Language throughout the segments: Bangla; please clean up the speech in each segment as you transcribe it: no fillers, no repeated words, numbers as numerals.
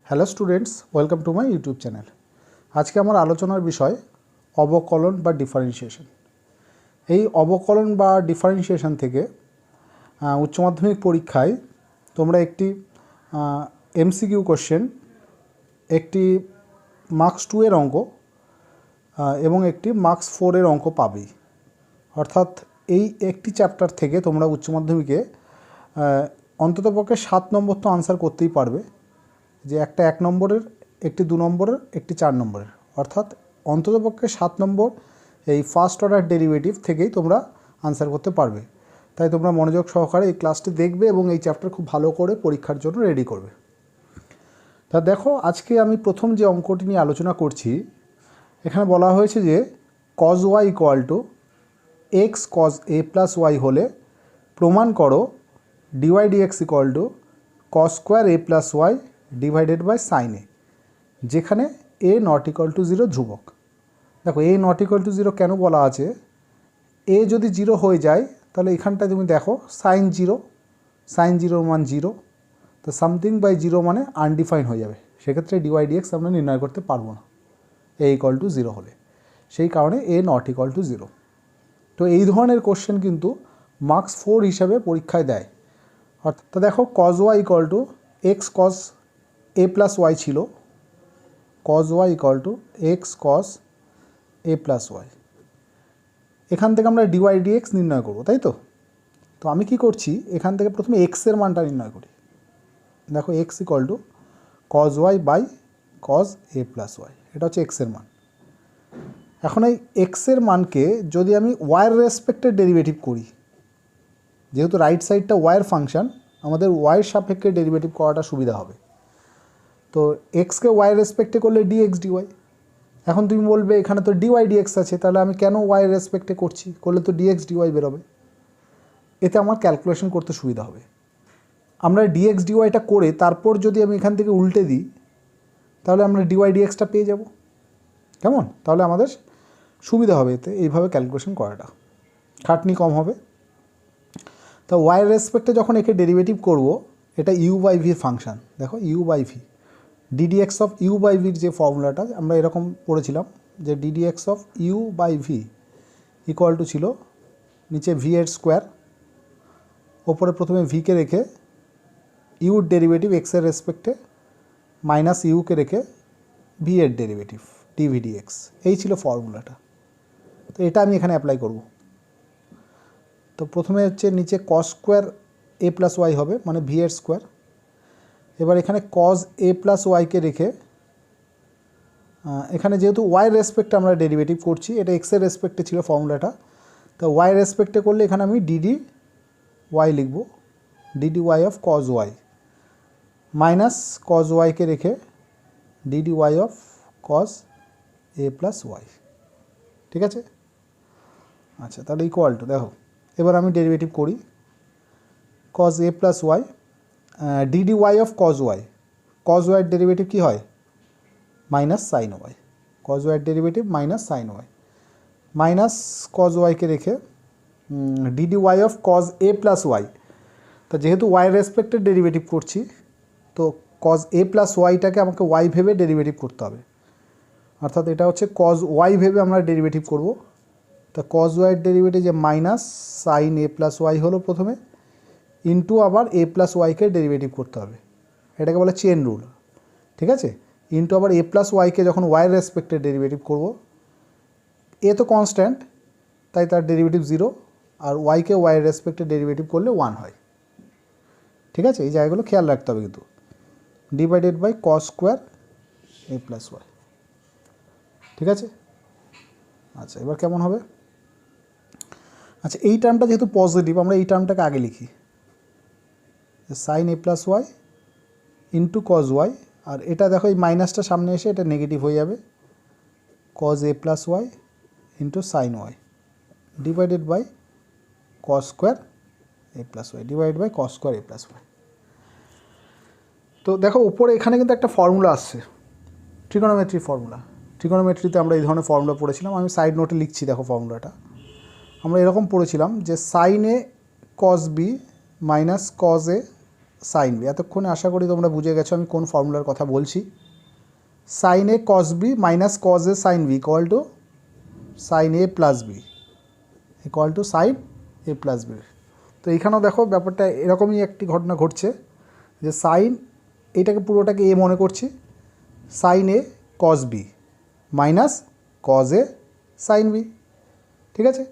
Hello students, welcome to my YouTube channel. আজকে আমার আলোচনার বিষয় অবকলন বা ডিফারেন্সিয়েশন। এই অবকলন বা ডিফারেন্সিয়েশন থেকে উচ্চ মাধ্যমিক পরীক্ষায় তোমরা একটি এমসিকিউ কোশ্চেন, একটি মার্কস 2 এর অঙ্ক এবং একটি মার্কস 4 এর অঙ্ক পাবেই। অর্থাৎ এই একটি চ্যাপ্টার থেকে তোমরা উচ্চ মাধ্যমিকে অন্ততপক্ষে 7 নম্বর তো আনসার করতেই পারবে, যে একটা 1 নম্বরের, একটি 2 নম্বরের, একটি 4 নম্বরের, অর্থাৎ অন্ততপক্ষে 7 নম্বর এই ফার্স্ট অর্ডার ডেরিভেটিভ থেকেই তোমরা আনসার করতে পারবে। তাই তোমরা মনোযোগ সহকারে এই ক্লাসটি দেখবে এবং এই চ্যাপ্টার খুব ভালো করে পরীক্ষার জন্য রেডি করবে। তা দেখো, আজকে আমি প্রথম যে অঙ্কটি নিয়ে আলোচনা করছি, এখানে বলা হয়েছে যে cos y equal to x cos A plus Y হলে প্রমাণ করো dy dx equal to cos square A plus Y divided by sine A, যেখানে এ নট ইকুয়াল টু 0 ধ্রুবক। দেখো, এ নট ইকুয়াল টু 0 কেন বলা আছে? এ যদি 0 হয়ে যায় তাহলে এখানটায় তুমি দেখো সাইন 0, সাইন 0 মান 0, তো সামথিং বাই 0 মানে আনডিফাইন হয়ে যাবে। সেক্ষেত্রে ডিওয়াই ডিএক্স আমরা নির্ণয় করতে পারবো না এ ইকুয়াল টু 0 হলে। সেই কারণে এ নট ইকুয়াল টু 0। তো এই ধরনের কোশ্চেন কিন্তু মার্কস 4 হিসাবে পরীক্ষায় দেয়। অর্থাৎ দেখো, cos y equal to x cos A plus y ছিল, cos y equal to x cos A plus y. এখান থেকে আমরা ডিওয়াই ডিএক্স নির্ণয় করবো, তাই তো? তো আমি কি করছি, এখান থেকে প্রথমে এক্সের মানটা নির্ণয় করি। দেখো, x equal to cos y by cos a plus Y, এটা হচ্ছে এক্সের মান। এখন এই এক্সের মানকে যদি আমি ওয়াইয়ের রেসপেক্টে ডেরিভেটিভ করি, যেহেতু রাইট সাইডটা ওয়াইয়ের ফাংশন, আমাদের ওয়াইয়ের সাপেক্ষে ডেরিভেটিভ করাটা সুবিধা হবে। তো এক্সকে ওয়াইয়ের রেসপেক্টে করলে ডিএক্স ডিওয়াই। এখন তুমি বলবে এখানে তো ডিওয়াই ডিএক্স আছে, তাহলে আমি কেন ওয়াইয়ের রেসপেক্টে করছি? করলে তো ডিএক্স ডিওয়াই বেরোবে, এতে আমার ক্যালকুলেশন করতে সুবিধা হবে। আমরা ডিএক্স ডিওয়াইটা করে তারপর যদি আমি এখান থেকে উল্টে দিই, তাহলে আমরা ডিওয়াই ডিএক্সটা পেয়ে যাব। কেমন? তাহলে আমাদের সুবিধা হবে এতে, এইভাবে ক্যালকুলেশন করাটা, খাটনি কম হবে। তো ওয়াইয়ের রেসপেক্টে যখন একে ডেরিভেটিভ করব, এটা ইউ বাই ভির ফাংশান। দেখো, u by v, d d x of u by ভির যে ফর্মুলাটা আমরা এরকম পড়েছিলাম, যে d d x of u by v equal to ছিল নিচে ভি এর স্কোয়ার, ওপরে প্রথমে ভিকে রেখে ইউর ডেরিভেটিভ এক্সের রেসপেক্টে মাইনাস ইউকে রেখে ভি এর ডেরিভেটিভ ডিভি ডিএক্স, এই ছিল ফর্মুলাটা। তো এটা আমি এখানে অ্যাপ্লাই করব। তো প্রথমে হচ্ছে নিচে কস স্কোয়ার এ প্লাস ওয়াই হবে, মানে ভি এর স্কোয়ার। এবার এখানে কজ এ প্লাস ওয়াইকে রেখে, এখানে যেহেতু ওয়াই রেসপেক্টে আমরা ডেরিভেটিভ করছি, এটা এক্সের রেসপেক্টে ছিল ফর্মুলাটা, তো ওয়াই রেসপেক্টে করলে এখানে আমি ডিডি ওয়াই লিখব, D D Y of cos Y, minus cos ওয়াইকে রেখে D D Y of cos A plus Y. ঠিক আছে? আচ্ছা, তাহলে ইকুয়াল টু, দেখো এবার আমি ডেরিভেটিভ করি, cos A plus Y D D Y of cos Y, cos ওয়াইয়ের ডেরিভেটিভ কী হয়? মাইনাস সাইন ওয়াই, কজ ওয়াইয়ের derivative minus sine Y, minus cos ওয়াইকে রেখে D D Y of cos A plus Y. তা যেহেতু ওয়াই রেসপেক্টেড ডেরিভেটিভ করছি, তো কজ এ প্লাস ওয়াইটাকে আমাকে ওয়াই ভেবে ডেরিভেটিভ করতে হবে। অর্থাৎ এটা হচ্ছে কজ ওয়াই ভেবে আমরা ডেরিভেটিভ করব। তা কজ ওয়াইয়ের ডেরিভেটিভ যে মাইনাস সাইন এ প্লাস ওয়াই হলো প্রথমে, ইন্টু আবার এ প্লাস ওয়াইকে ডেরিভেটিভ করতে হবে, এটাকে বলে চেন রুল। ঠিক আছে? ইন্টু আবার এ প্লাস ওয়াইকে যখন ওয়াইয়ের রেসপেক্টে ডেরিভেটিভ করব, এ তো কনস্ট্যান্ট, তাই তার ডেরিভেটিভ 0, আর ওয়াইকে ওয়াইয়ের রেসপেক্টে ডেরিভেটিভ করলে 1 হয়। ঠিক আছে? এই জায়গাগুলো খেয়াল রাখতে হবে কিন্তু। Divided by cos square A plus Y. ঠিক আছে? আচ্ছা, এবার কেমন হবে? আচ্ছা, এই টার্মটা যেহেতু পজিটিভ, আমরা এই টার্মটাকে আগে লিখি, সাইন এ plus Y into cos Y, আর এটা দেখো এই মাইনাসটা সামনে এসে এটা নেগেটিভ হয়ে যাবে, cos A plus Y into sine y divided by cos square A plus Y divided by cos square A plus Y. তো দেখো উপরে এখানে কিন্তু একটা ফর্মুলা আসছে, ট্রিগোনোমেট্রি ফর্মুলা। ট্রিগোনোমেট্রিতে আমরা এই ধরনের ফর্মুলা পড়েছিলাম, আমি সাইড নোটে লিখছি। দেখো ফর্মুলাটা আমরা এরকম পড়েছিলাম যে সাইন এ কস বি মাইনাস কজ এ সাইন বি। এতক্ষণে আশা করি তোমরা বুঝে গেছো আমি কোন ফর্মুলার কথা বলছি। Sine A cos B minus cos A sine B equal to sine A plus b equal to sine A plus b. তো এইখানেও দেখো ব্যাপারটা এরকমই একটি ঘটনা ঘটছে যে সাইন এটাকে পুরোটাকে এ মনে করছি, সাইন এ কস বি মাইনাস কজ এ সাইন বি, ঠিক আছে।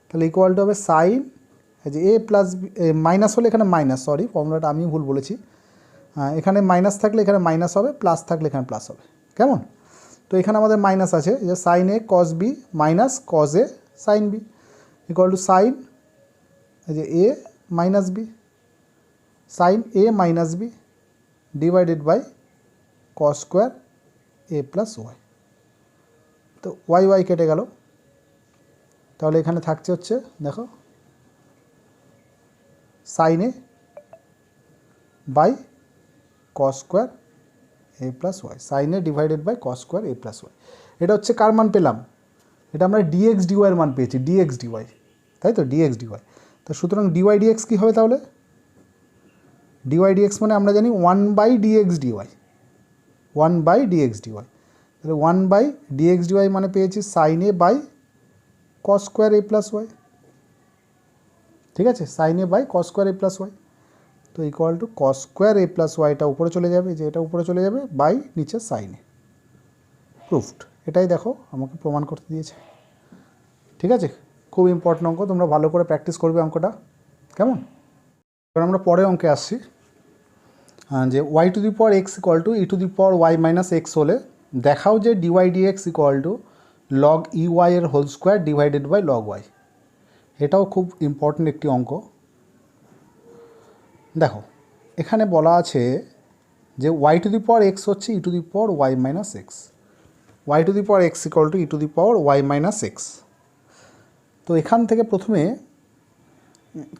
তাহলে ইকুয়াল টু হবে সাইন যে এ প্লাস বি, মাইনাস হলে এখানে মাইনাস, সরি ফর্মুলাটা আমি ভুল বলেছি, এখানে মাইনাস থাকলে এখানে মাইনাস হবে, প্লাস থাকলে এখানে প্লাস হবে, কেমন। তো এখানে আমাদের মাইনাস আছে যে sine A cos B minus cos A sine B equal to sine যে A minus B, sine A minus B divided by cos square A plus Y. তো ওয়াই ওয়াই কেটে গেল, তাহলে এখানে থাকছে হচ্ছে দেখো sine A by cos square A plus Y, sine A divided by cos square A plus Y. এটা হচ্ছে কার মান পেলাম, এটা আমরা ডিএক্স ডিওয়াইয়ের মান পেয়েছি, ডিএক্স ডিওয়াই, তাই তো ডিএক্স ডিওয়াই। তো সুতরাং ডিওয়াই ডিএক্স কী হবে তাহলে, ডিওয়াই ডিএক্স মানে আমরা জানি 1/dx ডিওয়াই, 1/dx ডিওয়াই। তাহলে 1/dx ডিওয়াই মানে পেয়েছি sine A by cos square A plus Y, ঠিক আছে, sine A by cos square A plus Y. তো equal to cos square A plus ওয়াইটা উপরে চলে যাবে, যে এটা উপরে চলে যাবে বাই নিচে সাইন এ, প্রুফড। এটাই দেখো আমাকে প্রমাণ করতে দিয়েছে, ঠিক আছে। খুব ইম্পর্টেন্ট অঙ্ক, তোমরা ভালো করে প্র্যাকটিস করবে অঙ্কটা, কেমন। এবার আমরা পরের অঙ্কে আসছি, যে Y to the power X equal to E to the power Y minus X হলে দেখাও যে D Y dx equal to log E Y এর whole square divided by log Y. এটাও খুব ইম্পর্টেন্ট একটি অঙ্ক। দেখো এখানে বলা আছে যে Y to the power X হচ্ছে E to the power Y minus X, Y to the power X equal to E to the power Y minus X. তো এখান থেকে প্রথমে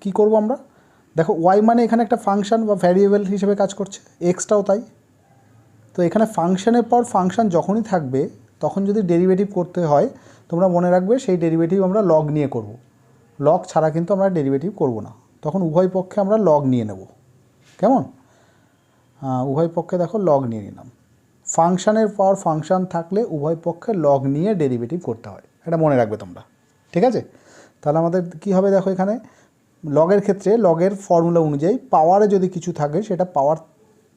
কি করব আমরা, দেখো ওয়াই মানে এখানে একটা ফাংশন বা ভ্যারিয়েবল হিসেবে কাজ করছে, এক্সটাও তাই। তো এখানে ফাংশনের পর ফাংশন যখনই থাকবে তখন যদি ডেরিভেটিভ করতে হয় তোমরা মনে রাখবে সেই ডেরিভেটিভ আমরা লগ নিয়ে করব, লগ ছাড়া কিন্তু আমরা ডেরিভেটিভ করব না, তখন উভয় পক্ষে আমরা লগ নিয়ে নেব, কেমন। উভয় পক্ষে দেখো লগ নিয়ে নিলাম, ফাংশনের পর ফাংশন থাকলে উভয় পক্ষে লগ নিয়ে ডেরিভেটিভ করতে হয়, এটা মনে রাখবে তোমরা, ঠিক আছে। তাহলে আমাদের কি হবে দেখো, এখানে লগের ক্ষেত্রে লগের ফর্মুলা অনুযায়ী পাওয়ারে যদি কিছু থাকে সেটা পাওয়ার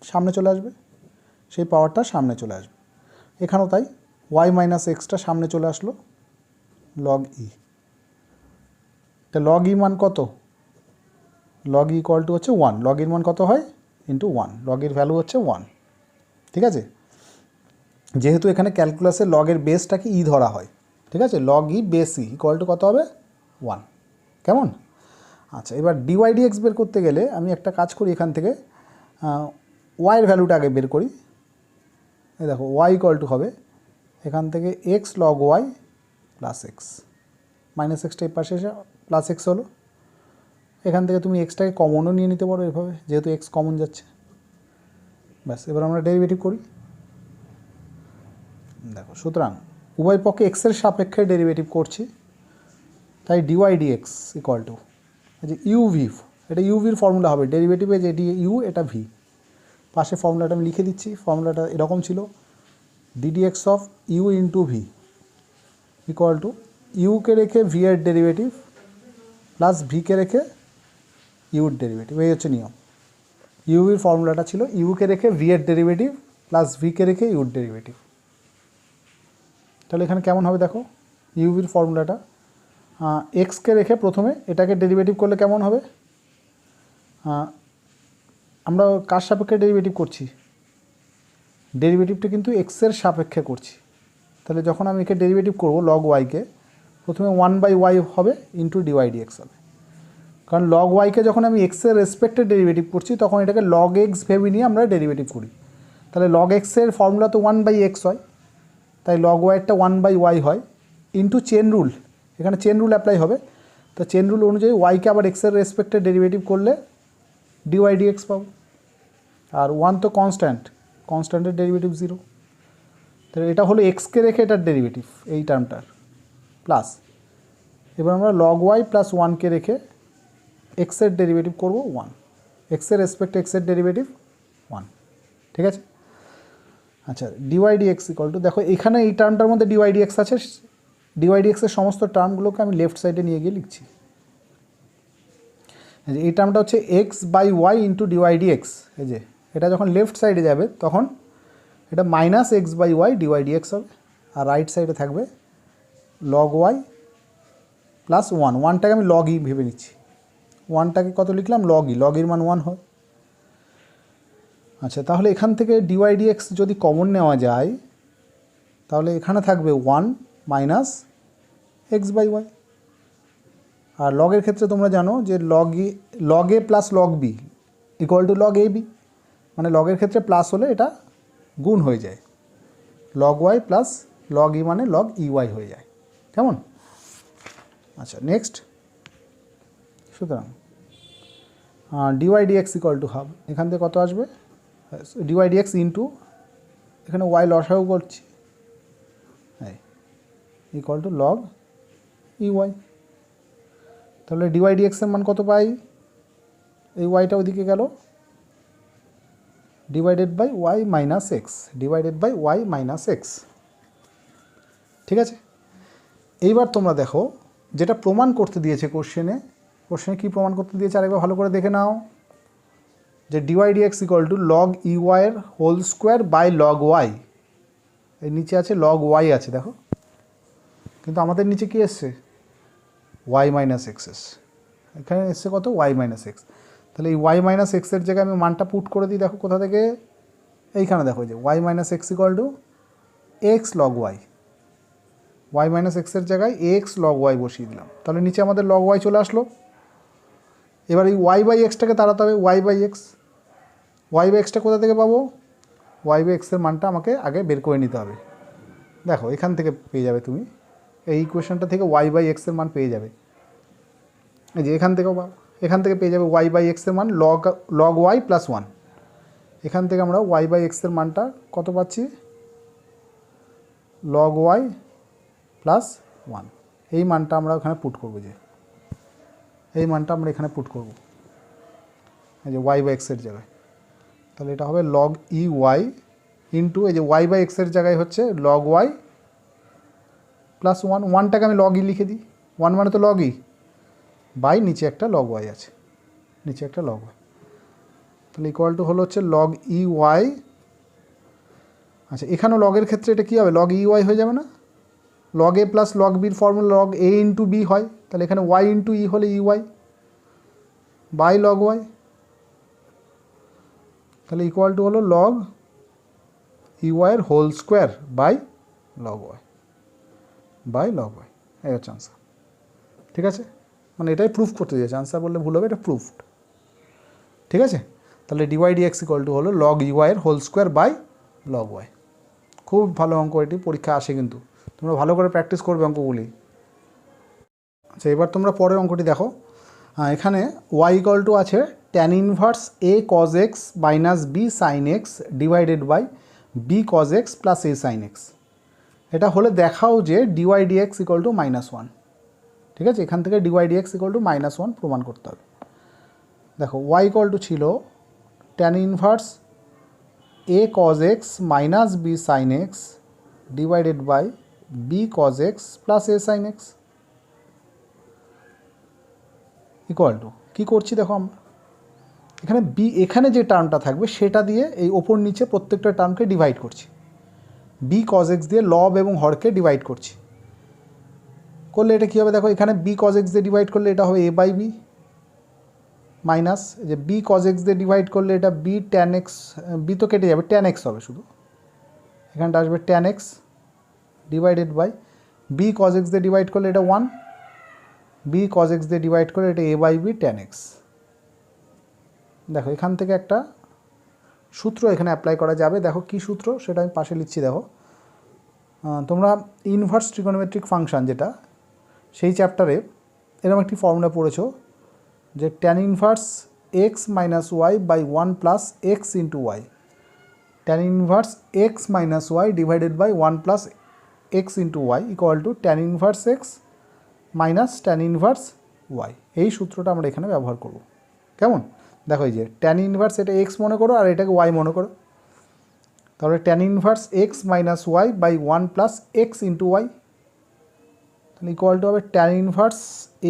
সামনে চলে আসবে, সেই পাওয়ারটা সামনে চলে আসবে। এখানেও তাই, ওয়াই মাইনাস এক্সটা সামনে চলে আসলো লগ ই। তা লগ ই মান কত, লগ ই ইকুয়াল টু হচ্ছে 1, লগ ইর মান কত হয় ইন্টু 1, লগ এর ভ্যালু হচ্ছে 1, ঠিক আছে। যেহেতু এখানে ক্যালকুলাসে লগের বেসটাকে ই ধরা হয়, ঠিক আছে, log E base E equal to কত হবে 1, কেমন। আচ্ছা এবার ডিওয়াই ডিএক্স বের করতে গেলে আমি একটা কাজ করি, এখান থেকে ওয়াইয়ের ভ্যালুটা আগে বের করি। এই দেখো ওয়াই ইকুয়াল টু হবে এখান থেকে x log y plus x, minus এক্সটা এই পাশে এসে প্লাস এক্স হলো। এখান থেকে তুমি এক্সটাকে কমনও নিয়ে নিতে পারো এভাবে, যেহেতু এক্স কমন যাচ্ছে। ব্যাস এবার আমরা ডেরিভেটিভ করি। দেখো সুতরাং উভয় পক্ষে এক্সের সাপেক্ষে ডেরিভেটিভ করছি, তাই ডিওয়াই ডিএক্স ইকুয়াল টু যে ইউভি, এটা ইউভির ফর্মুলা হবে, ডেরিভেটিভে যে ডি ইউ এটা ভি, পাশে ফর্মুলাটা আমি লিখে দিচ্ছি। ফর্মুলাটা এরকম ছিল d d x of u into v equal to ইউকে রেখে ভি এর ডেরিভেটিভ প্লাস ভিকে রেখে ইউর ডেরিভেটিভ, এই হচ্ছে নিয়ম। ইউভির ফর্মুলাটা ছিল ইউকে রেখে ভি এর ডেরিভেটিভ প্লাস ভিকে রেখে ইউর ডেরিভেটিভ। তাহলে এখানে কেমন হবে দেখো, ইউভির ফর্মুলাটা এক্সকে রেখে প্রথমে এটাকে ডেরিভেটিভ করলে কেমন হবে, আমরা কার সাপেক্ষে ডেরিভেটিভ করছি, ডেরিভেটিভটা কিন্তু এক্সের সাপেক্ষে করছি। তাহলে যখন আমি একে ডেরিভেটিভ করব লগ ওয়াইকে, প্রথমে 1/y হবে ইন্টু ডিওয়াই ডিএক্স হবে, কারণ লগ ওয়াইকে যখন আমি এক্সের রেসপেক্টে ডেরিভেটিভ করছি তখন এটাকে লগ এক্স ভেবে নিয়ে আমরা ডেরিভেটিভ করি। তাহলে লগ এক্সের ফর্মুলা তো 1/x হয়, তাই লগ ওয়াইয়েরটা 1/y হয় ইন্টু চেন রুল, এখানে চেন রুল অ্যাপ্লাই হবে। তো চেন রুল অনুযায়ী ওয়াইকে আবার এক্সের রেসপেক্টে ডেরিভেটিভ করলে ডিওয়াই ডিএক্স পাবো। আর 1 তো কনস্ট্যান্ট, কনস্ট্যান্টের ডেরিভেটিভ 0, তাহলে এটা হলো এক্সকে রেখে এটার ডেরিভেটিভ এই টার্মটার, প্লাস এবার আমরা লগ ওয়াই প্লাস 1কে রেখে এক্সের ডেরিভেটিভ করব 1, এক্সের রেসপেক্টে এক্সের ডেরিভেটিভ 1, ঠিক আছে। আচ্ছা, ডিওয়াই ডিএক্স ইকুয়াল টু, দেখো এখানে এই টার্মটার মধ্যে ডিওয়াই ডিএক্স আছে, ডিওয়াই ডিএক্সের সমস্ত টার্মগুলোকে আমি লেফট সাইডে নিয়ে গিয়ে লিখছি। এই টার্মটা হচ্ছে x by y into d y d x, এই যে এটা যখন লেফট সাইডে যাবে তখন এটা minus x by y d y d x হবে, আর রাইট সাইডে থাকবে লগ ওয়াই প্লাস 1, 1টাকে আমি লগ ই ভেবে নিচ্ছি, 1টাকে কত লিখলাম লগ ই, লগ ইর মান 1 হয়। আচ্ছা, তাহলে এখান থেকে ডিওয়াই ডিএক্স যদি কমন নেওয়া যায় তাহলে এখানে থাকবে 1 মাইনাস এক্স বাই ওয়াই। আর লগের ক্ষেত্রে তোমরা জানো যে log a plus log b equal to log a b, মানে লগের ক্ষেত্রে প্লাস হলে এটা গুণ হয়ে যায়, log y plus log e মানে লগ ই ওয়াই হয়ে যায়, কেমন? আচ্ছা, নেক্সট, সুতরাং dy dx equal to half, এখান থেকে কত আসবে ডিওয়াই ডিএক্স ইন্টু এখানে ওয়াই লসাগু করছি, equal to log E y. তাহলে ডিওয়াই ডিএক্সের মান কত পাই, এই ওয়াইটা ওদিকে গেল, divided by y minus x, divided by y minus x, ঠিক আছে। এইবার তোমরা দেখো যেটা প্রমাণ করতে দিয়েছে কোশ্চেনে কী প্রমাণ করতে দিয়েছে আরেকবার ভালো করে দেখে নাও, যে D Y dx equal to log ই ওয়াইয়ের whole square by log Y, এর নিচে আছে লগ ওয়াই আছে দেখো, কিন্তু আমাদের নিচে কি এসছে ওয়াই মাইনাস এক্স এস, এখানে এসছে কত ওয়াই মাইনাস এক্স। তাহলে এই ওয়াই মাইনাস এক্সের জায়গায় আমি মানটা পুট করে দিই, দেখো কোথা থেকে, এইখানে দেখো যে y minus x equal to x log y, y minus এক্সের জায়গায় এক্স লগ ওয়াই বসিয়ে দিলাম, তাহলে নিচে আমাদের লগ ওয়াই চলে আসলো। এবার এই ওয়াই বাই এক্সটাকে তাড়াতে হবে, ওয়াই বাই এক্সটা কোথা থেকে পাবো, ওয়াই বাই এক্সের মানটা আমাকে আগে বের করে নিতে হবে, দেখো এখান থেকে পেয়ে যাবে তুমি, এই ইকুয়েশনটা থেকে ওয়াই বাই এক্সের মান পেয়ে যাবে, এই যে এখান থেকে পেয়ে যাবে ওয়াই বাই এক্সের মান লগ ওয়াই প্লাস 1, এখান থেকে আমরা ওয়াই বাই এক্সের মানটা কত পাচ্ছি লগ ওয়াই প্লাস 1, এই মানটা আমরা ওখানে পুট করবো, যে এই মানটা আমরা এখানে পুট করব, এই যে ওয়াই বাই এক্সের জায়গায়, তাহলে এটা হবে লগ ই ওয়াই ইন্টু এই যে ওয়াই বাই এক্সের জায়গায় হচ্ছে লগ ওয়াই প্লাস 1, 1টাকে আমি লগ ই লিখে দিই, 1 মানে তো লগ ই, বাই নিচে একটা লগ ওয়াই আছে, নিচে একটা লগ ওয়াই, তাহলে ইকুয়াল টু হলো হচ্ছে লগ ই ওয়াই। আচ্ছা, এখানেও লগের ক্ষেত্রে এটা কী হবে লগ ই ওয়াই হয়ে যাবে না, লগ এ প্লাস লগ বির formula log a into b হয়, তাহলে এখানে ওয়াই ইন্টু ই হলে e y by log y, তাহলে ইকুয়াল টু হলো লগ ই ওয়াইয়ের whole square by log y, এই হচ্ছে আনসার, ঠিক আছে। মানে এটাই প্রুফ করতে দিয়েছে, আনসার বললে ভুল হবে, এটা প্রুফড, ঠিক আছে। তাহলে ডিওয়াই ডিএক্স ইকুয়াল টু হলো লগ ই ওয়াইয়ের whole square by log y. খুব ভালো অঙ্ক, এটি পরীক্ষা আসে, কিন্তু তোমরা ভালো করে প্র্যাকটিস করবে অঙ্কগুলি। আচ্ছা, এবার তোমরা পরের অঙ্কটি দেখো, এখানে ওয়াই ইকুয়াল টু আছে tan inverse A cos x minus B sine x divided by B cos x plus A sine x, এটা হলে দেখাও যে ডিওয়াই ডিএক্স ইকুয়াল টু -1, ঠিক আছে। এখান থেকে ডিওয়াই ডিএক্স ইকুয়াল টু -1 প্রমাণ করতে হবে। দেখো ওয়াই ইকুয়াল টু ছিল tan inverse A cos x minus B sine x divided by B cos x plus A sine X equal to, কী করছি দেখো আমরা এখানে এখানে যে টার্মটা থাকবে সেটা দিয়ে এই ওপর নিচে প্রত্যেকটা টার্মকে ডিভাইড করছি, বি কজ এক্স দিয়ে লব এবং হরকে ডিভাইড করছি, করলে এটা কী হবে দেখো, এখানে বি কজ এক্স দিয়ে ডিভাইড করলে এটা হবে এ বাই বি মাইনাস, যে বি কজ এক্স দিয়ে ডিভাইড করলে এটা বি ট্যান এক্স, বি তো কেটে যাবে, ট্যান এক্স হবে শুধু, এখানটা আসবে tan x divided by B cos x দিয়ে ডিভাইড করলে এটা 1, বি কজ এক্স দিয়ে ডিভাইড করলে এটা এ বাই বি ট্যান এক্স। দেখো এখান থেকে একটা সূত্র এখানে অ্যাপ্লাই করা যাবে, দেখো কি সূত্র সেটা আমি পাশে লিখছি। দেখো তোমরা ইনভার্স ট্রিগোনোমেট্রিক ফাংশন যেটা, সেই চ্যাপ্টারে এরকম একটি ফর্মুলা পড়েছো যে tan inverse x minus y by 1 plus x into y, tan inverse x minus y divided by 1 plus x into y equal to tan inverse x minus tan inverse y. এই সূত্রটা আমরা এখানে ব্যবহার করব, কেমন? দেখো এই যে ট্যান ইনভার্স এটা এক্স মনে করো আর এটাকে ওয়াই মনে করো, তাহলে tan inverse x minus y by one plus x into y, তাহলে ইকুয়াল টু হবে tan inverse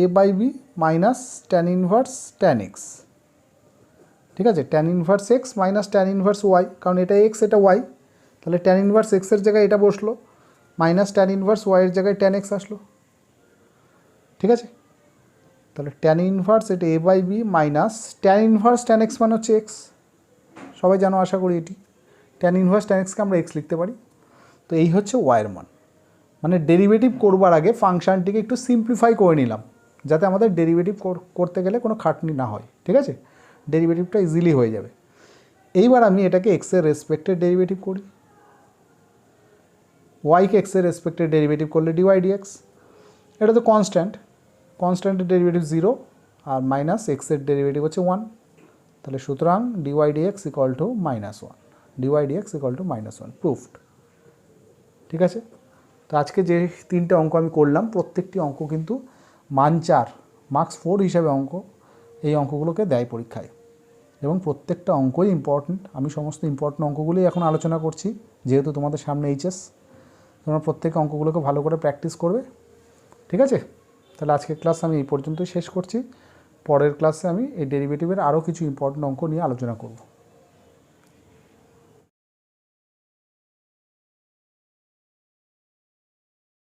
a by B minus tan inverse tan x. ঠিক আছে, tan inverse x minus tan inverse y, কারণ এটা এক্স এটা ওয়াই, তাহলে ট্যান ইনভার্স এক্সের জায়গায় এটা বসলো, মাইনাস ট্যান ইনভার্স ওয়াইয়ের জায়গায় ট্যান এক্স আসলো। ঠিক আছে, তাহলে ট্যান ইনভার্স এটা এ by B minus tan inverse tan X মানে হচ্ছে এক্স, সবাই জানো আশা করি এটি। ট্যান ইনভার্স ট্যান এক্সকে আমরা এক্স লিখতে পারি। তো এই হচ্ছে ওয়াইয়ের মান, মানে ডেরিভেটিভ করবার আগে ফাংশানটিকে একটু সিম্পলিফাই করে নিলাম যাতে আমাদের ডেরিভেটিভ করতে গেলে কোনো খাটনি না হয়। ঠিক আছে, ডেরিভেটিভটা ইজিলি হয়ে যাবে। এইবার আমি এটাকে এক্সের রেসপেক্টে ডেরিভেটিভ করি, ওয়াইকে এক্সের রেসপেক্টে ডেরিভেটিভ করলে ডিওয়াই ডিএক্স, এটা তো কনস্ট্যান্ট, কনস্ট্যান্টের ডেরিভেটিভ 0 আর মাইনাস এক্সের ডেরিভেটিভ হচ্ছে 1, তাহলে সুতরাং dy dx equal to -1, dy dx equal to -1, proved. ঠিক আছে, তো আজকে যে 3টে অঙ্ক আমি করলাম প্রত্যেকটি অঙ্ক কিন্তু মান 4 মার্কস 4 হিসাবে অঙ্ক, এই অঙ্কগুলোকে দেয় পরীক্ষায় এবং প্রত্যেকটা অঙ্কই ইম্পর্ট্যান্ট। আমি সমস্ত ইম্পর্ট্যান্ট অঙ্কগুলোই এখন আলোচনা করছি, যেহেতু তোমাদের সামনে এইচএস, তোমরা প্রত্যেক অঙ্কগুলোকে ভালো করে প্র্যাকটিস করবে। ঠিক আছে, তাহলে আজকের ক্লাস আমি এই পর্যন্তই শেষ করছি। পরের ক্লাসে আমি এই ডেরিভেটিভের আরও কিছু ইম্পর্ট্যান্ট অঙ্ক নিয়ে আলোচনা করব।